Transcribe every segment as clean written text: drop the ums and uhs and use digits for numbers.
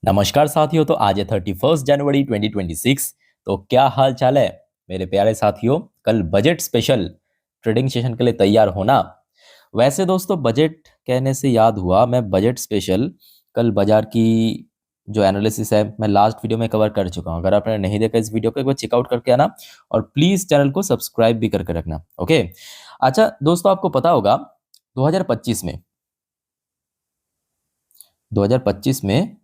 नमस्कार साथियों। तो आज है 31 जनवरी 2026। तो क्या हाल चाल है मेरे प्यारे साथियों। कल बजट स्पेशल ट्रेडिंग सेशन के लिए तैयार होना। वैसे दोस्तों, बजट कहने से याद हुआ, मैं बजट स्पेशल कल बाजार की जो एनालिसिस है मैं लास्ट वीडियो में कवर कर चुका हूँ। अगर आपने नहीं देखा इस वीडियो को, एक बार चेकआउट करके आना और प्लीज़ चैनल को सब्सक्राइब भी करके रखना। ओके। अच्छा दोस्तों, आपको पता होगा 2025 में 2025 में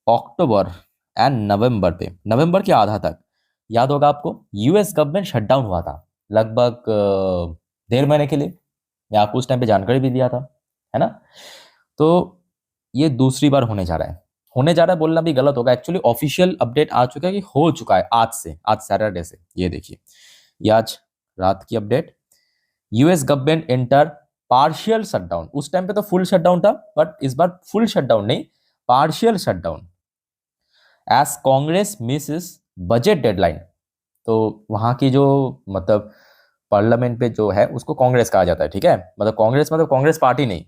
अक्टूबर एंड नवंबर के आधा तक, याद होगा आपको, यूएस गवर्नमेंट शटडाउन हुआ था लगभग 1.5 महीने के लिए। मैं आपको उस टाइम पे जानकारी भी दिया था, है ना। तो ये दूसरी बार होने जा रहा है बोलना भी गलत होगा। एक्चुअली ऑफिशियल अपडेट आ चुका है कि हो चुका है आज सैटरडे से। ये देखिए, ये आज रात की update. US government enter partial shutdown. उस टाइम पे तो फुल शटडाउन था, बट इस बार फुल शटडाउन नहीं, partial shutdown as Congress misses budget deadline. तो वहां की जो मतलब पार्लियामेंट पे जो है उसको कांग्रेस कहा जाता है, ठीक है। मतलब कांग्रेस पार्टी नहीं,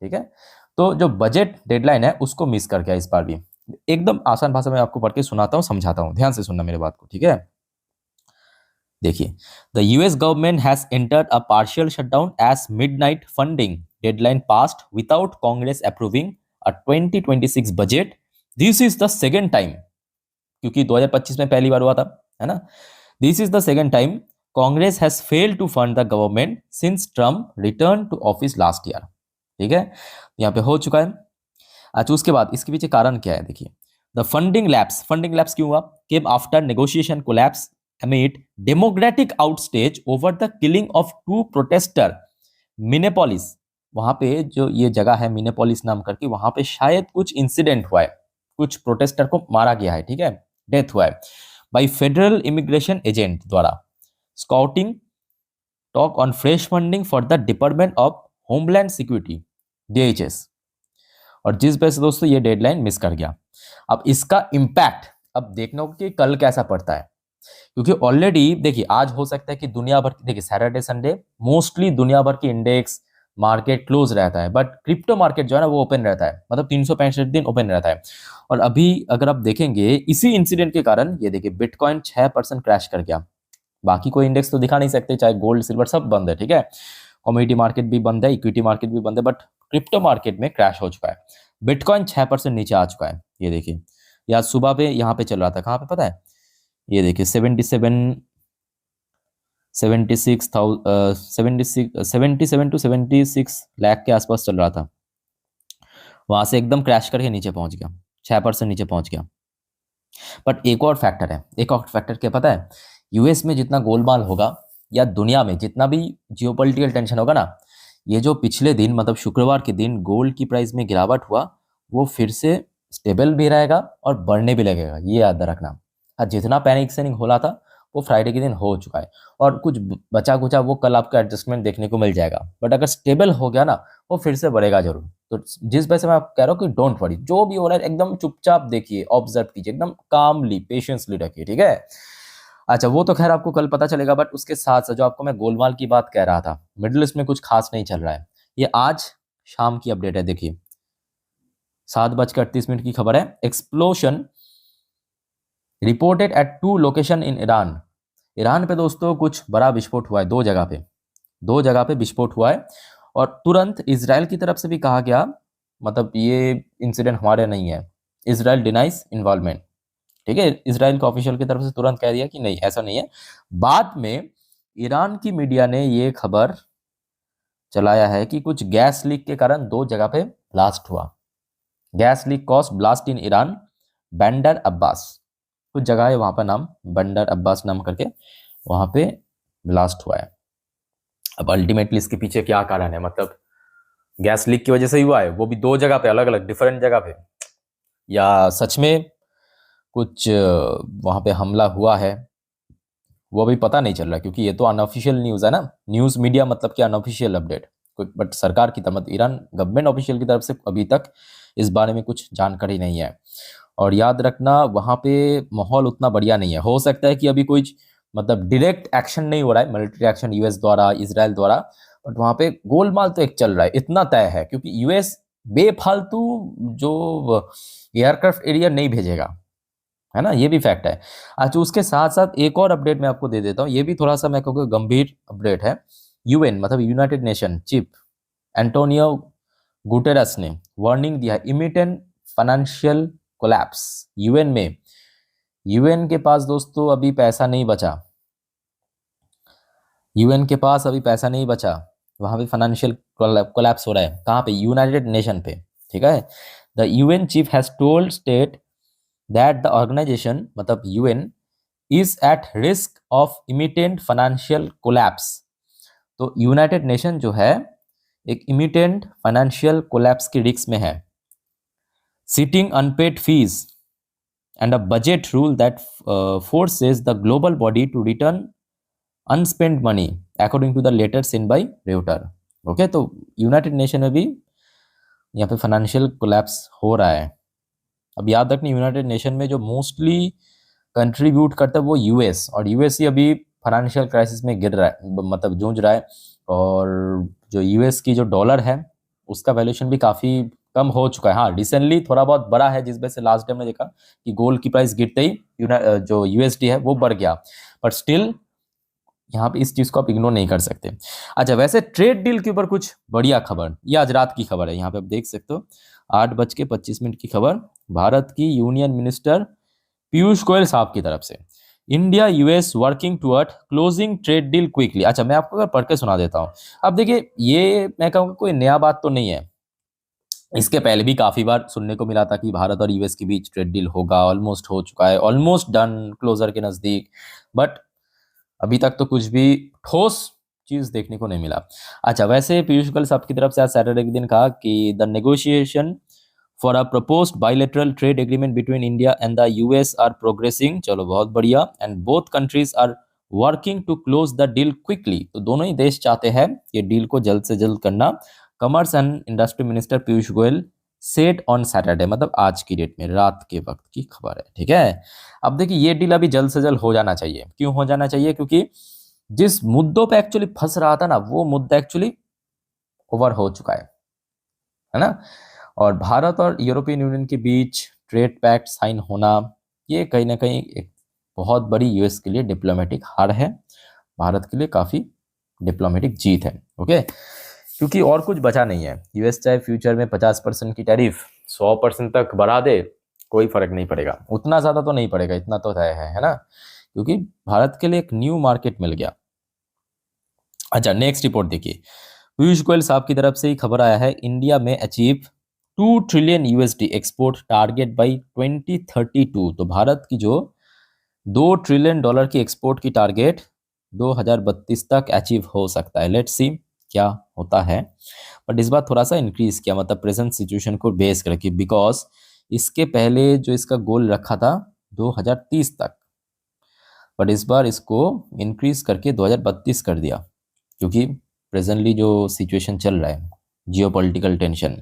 ठीक है। तो जो बजट डेडलाइन है उसको मिस कर गया इस बार भी। एकदम आसान भाषा में आपको पढ़ के सुनाता हूँ, समझाता हूँ, ध्यान से सुनना मेरे बात को, ठीक है। देखिए, the US government has entered a partial shutdown as midnight funding deadline passed without Congress approving a 2026 budget. This is the second time, क्योंकि 2025 में पहली बार हुआ था, है ना। This is the second time Congress has failed to fund the government since Trump return to office last year, ठीक है। यहाँ पे हो चुका है। अच्छा, उसके बाद इसके पीछे कारण क्या है, देखिए। द फंडिंग लैप्स क्यों हुआ? Came after negotiation collapse amid democratic outrage over the killing of two protester Minneapolis. वहां पे जो ये जगह है मिनेपोलिस नाम करके, वहां पे शायद कुछ इंसिडेंट हुआ है, कुछ प्रोटेस्टर को मारा गया है, ठीक है, डेथ हुआ है बाय फेडरल इमिग्रेशन एजेंट द्वारा। Scouting talk on fresh funding for the department of homeland security DHS। और जिस वजह से दोस्तों ये डेडलाइन मिस कर गया। अब इसका इम्पैक्ट अब देखना होगा कि कल कैसा पड़ता है, क्योंकि ऑलरेडी देखिए आज हो सकता है कि दुनिया भर की, देखिए सैटरडे संडे मोस्टली दुनिया भर की इंडेक्स मार्केट क्लोज रहता है, बट क्रिप्टो मार्केट जो है ना वो ओपन रहता है, मतलब 365 दिन ओपन रहता है। और अभी अगर आप देखेंगे इसी इंसिडेंट के कारण, ये देखिए बिटकॉइन 6% क्रैश कर गया। बाकी कोई इंडेक्स तो दिखा नहीं सकते, चाहे गोल्ड सिल्वर सब बंद है, ठीक है। कमोडिटी मार्केट भी बंद है, इक्विटी मार्केट भी बंद है, बट क्रिप्टो मार्केट में क्रैश हो चुका है। बिटकॉइन 6% नीचे आ चुका है। ये देखिए, या सुबह पे यहाँ पे चल रहा था, कहाँ पे पता है, ये देखिए 77 टू 76 लाख के आसपास चल रहा था। वहां से एकदम क्रैश करके नीचे पहुंच गया, 6% नीचे पहुंच गया। बट एक और फैक्टर क्या पता है, यूएस में जितना गोलमाल होगा या दुनिया में जितना भी जियोपॉलिटिकल टेंशन होगा ना, ये जो पिछले दिन मतलब शुक्रवार के दिन गोल्ड की प्राइस में गिरावट हुआ, वो फिर से स्टेबल भी रहेगा और बढ़ने भी लगेगा, ये याद रखना। हाँ, जितना पैनिक सेलिंग हो रहा था वो फ्राइडे के दिन हो चुका है, और कुछ बचा कुचा वो कल आपको एडजस्टमेंट देखने को मिल जाएगा। बट अगर स्टेबल हो गया ना, वो फिर से बढ़ेगा जरूर। तो जिस वजह से मैं कह रहा हूँ कि डोंट वरी, जो भी हो रहा है एकदम चुपचाप देखिए, ऑब्जर्व कीजिए, एकदम कामली पेशेंसली रखिए, ठीक है। अच्छा, वो तो खैर आपको कल पता चलेगा, बट उसके साथ साथ जो आपको मैं गोलमाल की बात कह रहा था, मिडिल ईस्ट में कुछ खास नहीं चल रहा है। ये आज शाम की अपडेट है, देखिए 7:38 की खबर है। Explosion reported at 2 location in Iran. Iran पे दोस्तों कुछ बड़ा विस्फोट हुआ है, दो जगह पे विस्फोट हुआ है। और तुरंत इजराइल की तरफ से भी कहा गया, मतलब ये इंसिडेंट हमारे नहीं है, इजराइल डिनाइज इन्वॉल्वमेंट, ठीक है। इजराइल के ऑफिशियल की तरफ से तुरंत कह दिया कि नहीं, ऐसा नहीं है। बाद में ईरान की मीडिया ने ये खबर चलाया है कि कुछ गैस लीक के कारण दो जगह पे ब्लास्ट हुआ। Gas leak cause blast in Iran बंदर अब्बास, कुछ जगह है वहां पर नाम बंदर अब्बास नाम करके, वहां पे ब्लास्ट हुआ है। अब अल्टीमेटली इसके पीछे क्या कारण है, मतलब गैस लीक की वजह से ही हुआ है, वो भी दो जगह पे, अलग अलग डिफरेंट जगह पे, या सच में कुछ वहां पे हमला हुआ है, वो अभी पता नहीं चल रहा, क्योंकि ये तो अनऑफिशियल न्यूज़ है ना, न्यूज़ मीडिया मतलब कि अनऑफिशियल अपडेट। बट सरकार की तरफ, मतलब ईरान गवर्नमेंट ऑफिशियल की तरफ से अभी तक इस बारे में कुछ जानकारी नहीं है। और याद रखना वहाँ पे माहौल उतना बढ़िया नहीं है। हो सकता है कि अभी कोई मतलब डायरेक्ट एक्शन नहीं हो रहा है, मिलिट्री एक्शन यूएस द्वारा, इजराइल द्वारा, बट वहाँ पे गोलमाल तो एक चल रहा है, इतना तय है, क्योंकि यूएस बेफालतू जो एयरक्राफ्ट एरिया नहीं भेजेगा, है ना, ये भी फैक्ट है। अच्छा, उसके साथ साथ एक और अपडेट मैं आपको दे देता हूँ, ये भी थोड़ा सा मैं कहूँगा गंभीर अपडेट है। यूएन मतलब United nation chief Antonio Guterres ने वार्निंग दिया इमिटेंट फाइनेंशियल कोलैप्स। यूएन में, यूएन के पास दोस्तों अभी पैसा नहीं बचा, यूएन के पास अभी पैसा नहीं बचा, वहां पे फाइनेंशियल कोलैप्स हो रहा है। कहाँ पे? यूनाइटेड नेशन पे, ठीक है। The UN chief has told state that the organisation मतलब UN is at risk of imminent financial collapse. तो यूनाइटेड नेशन जो है एक इमिटेंट फाइनेंशियल कोलैप्स की रिस्क में है। Citing unpaid fees and a budget rule that forces the global body to return unspent money according to the letter sent by Reuters। Okay, तो United nation में भी यहाँ पे फाइनेंशियल कोलैप्स हो रहा है। अब याद रखना, यूनाइटेड नेशन में जो मोस्टली कंट्रीब्यूट करता है वो यूएस, और यूएस ही अभी फाइनेंशियल क्राइसिस में गिर रहा है, मतलब जूझ रहा है। और जो यूएस की जो डॉलर है उसका वैल्यूएशन भी काफ़ी कम हो चुका है। हाँ, रिसेंटली थोड़ा बहुत बढ़ा है, जिस वजह से लास्ट टाइम में देखा कि गोल्ड की प्राइस गिरते ही जो यूएसडी है वो बढ़ गया, बट स्टिल यहाँ पे इस चीज़ को आप इग्नोर नहीं कर सकते। अच्छा, वैसे ट्रेड डील के ऊपर कुछ बढ़िया खबर, ये आज रात की खबर है, यहाँ पे आप देख सकते हो 8:25 की खबर, भारत की यूनियन मिनिस्टर पीयूष गोयल साहब की तरफ से, India US working toward closing trade deal quickly. अच्छा, मैं आपको अगर पढ़ के सुना देता हूँ। अब देखिए, ये मैं कहूँगा कोई नया बात तो नहीं है, इसके पहले भी काफी बार सुनने को मिला था कि भारत और यूएस के बीच ट्रेड डील होगा, ऑलमोस्ट हो चुका है, ऑलमोस्ट डन, क्लोजर के नजदीक, बट अभी तक तो कुछ भी ठोस चीज देखने को नहीं मिला। अच्छा, वैसे पीयूष गोयल साहब की तरफ से आज सैटरडे के दिन कहा कि the negotiation for a proposed bilateral trade agreement between India and the US are progressing, चलो बहुत बढ़िया, and both countries are working to close the deal quickly. तो दोनों ही देश चाहते हैं ये डील को जल्द से जल्द करना। Commerce and industry minister Piyush Goyal set on Saturday, मतलब आज की डेट में रात के वक्त की खबर है, ठीक है। अब देखिए, ये डील अभी जल्द से जल्द हो जाना चाहिए। क्यों हो जाना चाहिए? क्योंकि जिस मुद्दों पे एक्चुअली फंस रहा था ना, वो मुद्दा एक्चुअली ओवर हो चुका है ना। और भारत और यूरोपियन यूनियन के बीच ट्रेड पैक्ट साइन होना, ये कहीं ना कहीं एक बहुत बड़ी यूएस के लिए डिप्लोमेटिक हार है, भारत के लिए काफ़ी डिप्लोमेटिक जीत है। ओके, क्योंकि और कुछ बचा नहीं है। यूएस चाहे फ्यूचर में 50% की टैरिफ 100% तक बढ़ा दे, कोई फर्क नहीं पड़ेगा, उतना ज़्यादा तो नहीं पड़ेगा, इतना तो तय है ना, क्योंकि भारत के लिए एक न्यू मार्केट मिल गया। अच्छा, नेक्स्ट रिपोर्ट देखिए, पीयूष गोयल साहब की तरफ से ही खबर आया है, इंडिया में achieve 2 trillion USD export target by 2032। तो भारत की जो $2 ट्रिलियन की एक्सपोर्ट की टारगेट 2032 तक अचीव हो सकता है। लेट्स सी क्या होता है, बट इस बार थोड़ा सा इंक्रीज किया, मतलब प्रेजेंट सिचुएशन को बेस करके, बिकॉज इसके पहले जो इसका गोल रखा था 2030 तक, बट इस बार इसको इंक्रीज करके 2032 कर दिया, क्योंकि प्रेजेंटली जो सिचुएशन चल रहा है, जियोपॉलिटिकल टेंशन।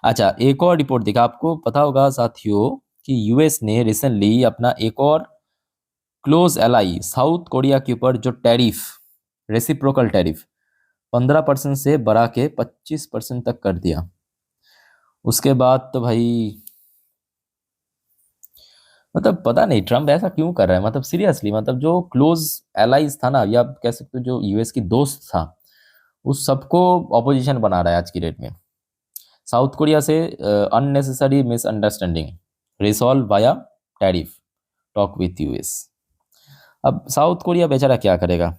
अच्छा, एक और रिपोर्ट देखा, आपको पता होगा साथियों कि यूएस ने रिसेंटली अपना एक और क्लोज एलाई साउथ कोरिया के ऊपर जो टैरिफ, रेसिप्रोकल टैरिफ 15% से बढ़ा के 25% तक कर दिया। उसके बाद तो भाई मतलब पता नहीं ट्रम्प ऐसा क्यों कर रहा है, मतलब सीरियसली, मतलब जो क्लोज एलाइज था ना, या आप कह सकते हो जो यूएस की दोस्त था, उस सबको ऑपोजिशन बना रहा है आज की डेट में। साउथ कोरिया से unnecessary misunderstanding resolve via tariff talk with US. अब साउथ कोरिया बेचारा क्या करेगा?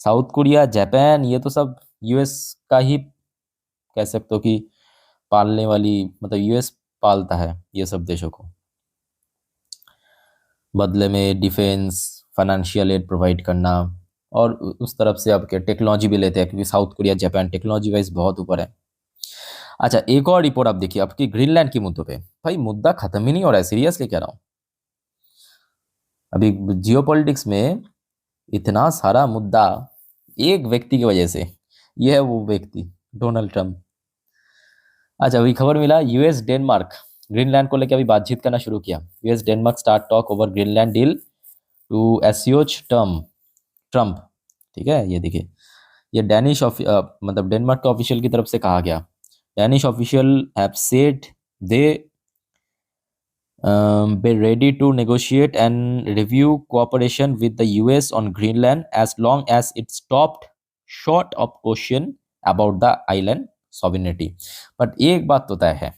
साउथ कोरिया, जापान, ये तो सब यूएस का ही कह सकते हो कि पालने वाली, मतलब यूएस पालता है ये सब देशों को, बदले में डिफेंस, फाइनेंशियल एड प्रोवाइड करना, और उस तरफ से अब क्या टेक्नोलॉजी भी लेते हैं, क्योंकि south Korea Japan technology wise बहुत ऊपर है। अच्छा, एक और रिपोर्ट आप देखिए, आपकी ग्रीनलैंड की मुद्दों पे, भाई मुद्दा खत्म ही नहीं हो रहा है, सीरियसली कह रहा हूँ। अभी जियोपॉलिटिक्स में इतना सारा मुद्दा एक व्यक्ति की वजह से, ये है वो व्यक्ति, डोनाल्ड ट्रंप। अच्छा, अभी खबर मिला, यूएस डेनमार्क ग्रीनलैंड को लेकर अभी बातचीत करना शुरू किया। US Denmark start talk over Greenland deal to assuage Trump, ठीक है। ये देखिए, ये मतलब डेनमार्क के ऑफिशियल की तरफ से कहा गया, Danish official have said they be ready to negotiate and review cooperation with the US on Greenland as long as it stopped short of question about the island sovereignty. But एक बात तो तय है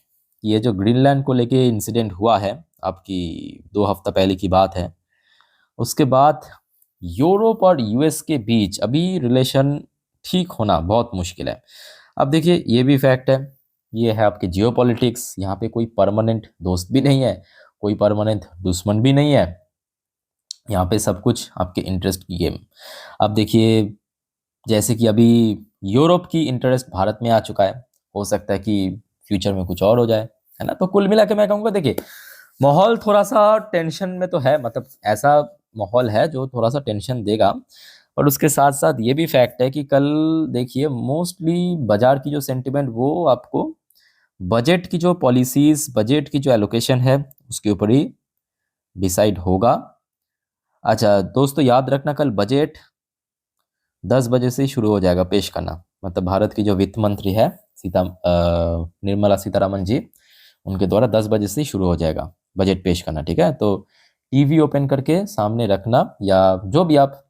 कि ये जो ग्रीनलैंड को लेके इंसिडेंट हुआ है, आपकी 2 हफ्ता पहले की बात है, उसके बाद यूरोप और यूएस के बीच अभी रिलेशन ठीक होना बहुत मुश्किल है। अब देखिए ये भी फैक्ट है, ये है आपके जियोपॉलिटिक्स। यहाँ पे कोई परमानेंट दोस्त भी नहीं है, कोई परमानेंट दुश्मन भी नहीं है। यहाँ पे सब कुछ आपके इंटरेस्ट की गेम। अब देखिए जैसे कि अभी यूरोप की इंटरेस्ट भारत में आ चुका है, हो सकता है कि फ्यूचर में कुछ और हो जाए, है ना। तो कुल मिला के मैं कहूँगा देखिए माहौल थोड़ा सा टेंशन में तो है, मतलब ऐसा माहौल है जो थोड़ा सा टेंशन देगा। पर उसके साथ साथ ये भी फैक्ट है कि कल देखिए मोस्टली बाजार की जो सेंटिमेंट वो आपको बजट की जो पॉलिसीज, बजट की जो एलोकेशन है उसके ऊपर ही डिसाइड होगा। अच्छा दोस्तों याद रखना कल बजट 10 बजे से ही शुरू हो जाएगा पेश करना, मतलब भारत की जो वित्त मंत्री है निर्मला सीतारामन जी, उनके द्वारा 10 बजे से ही शुरू हो जाएगा बजट पेश करना, ठीक है। तो टीवी ओपन करके सामने रखना या जो भी आप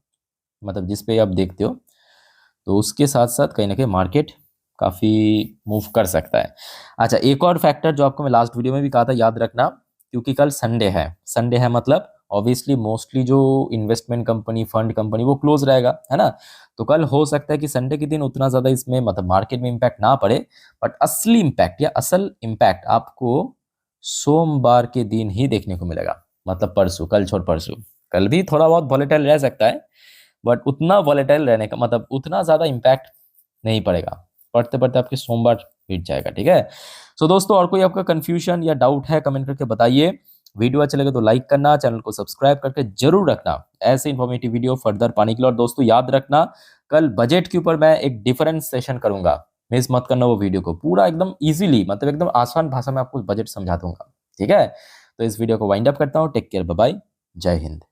मतलब जिस पे आप देखते हो, तो उसके साथ साथ कहीं ना कहीं मार्केट काफ़ी मूव कर सकता है। अच्छा एक और फैक्टर जो आपको मैं लास्ट वीडियो में भी कहा था याद रखना, क्योंकि कल संडे है मतलब ऑब्वियसली मोस्टली जो इन्वेस्टमेंट कंपनी, फंड कंपनी वो क्लोज रहेगा, है ना। तो कल हो सकता है कि संडे के दिन उतना ज़्यादा इसमें मतलब मार्केट में इम्पैक्ट ना पड़े, बट असली इम्पैक्ट या असल इम्पैक्ट आपको सोमवार के दिन ही देखने को मिलेगा, मतलब परसों, कल छोड़ परसों। कल भी थोड़ा बहुत वॉलेटाइल रह सकता है, बट उतना वॉलेटाइल रहने का मतलब उतना ज़्यादा इम्पैक्ट नहीं पड़ेगा, पढ़ते पढ़ते आपके सोमवार बीत जाएगा, ठीक है। सो दोस्तों और कोई आपका कंफ्यूजन या डाउट है कमेंट करके बताइए। वीडियो अच्छा लगे तो लाइक करना, चैनल को सब्सक्राइब करके जरूर रखना ऐसे इन्फॉर्मेटिव वीडियो फर्दर पाने के लिए। और दोस्तों याद रखना कल बजट के ऊपर मैं एक डिफरेंट सेशन करूंगा, मिस मत करना वो वीडियो को, पूरा एकदम इजीली मतलब एकदम आसान भाषा में आपको बजट समझा दूंगा, ठीक है। तो इस वीडियो को वाइंड अप करता हूँ। टेक केयर, बाय बाय, जय हिंद।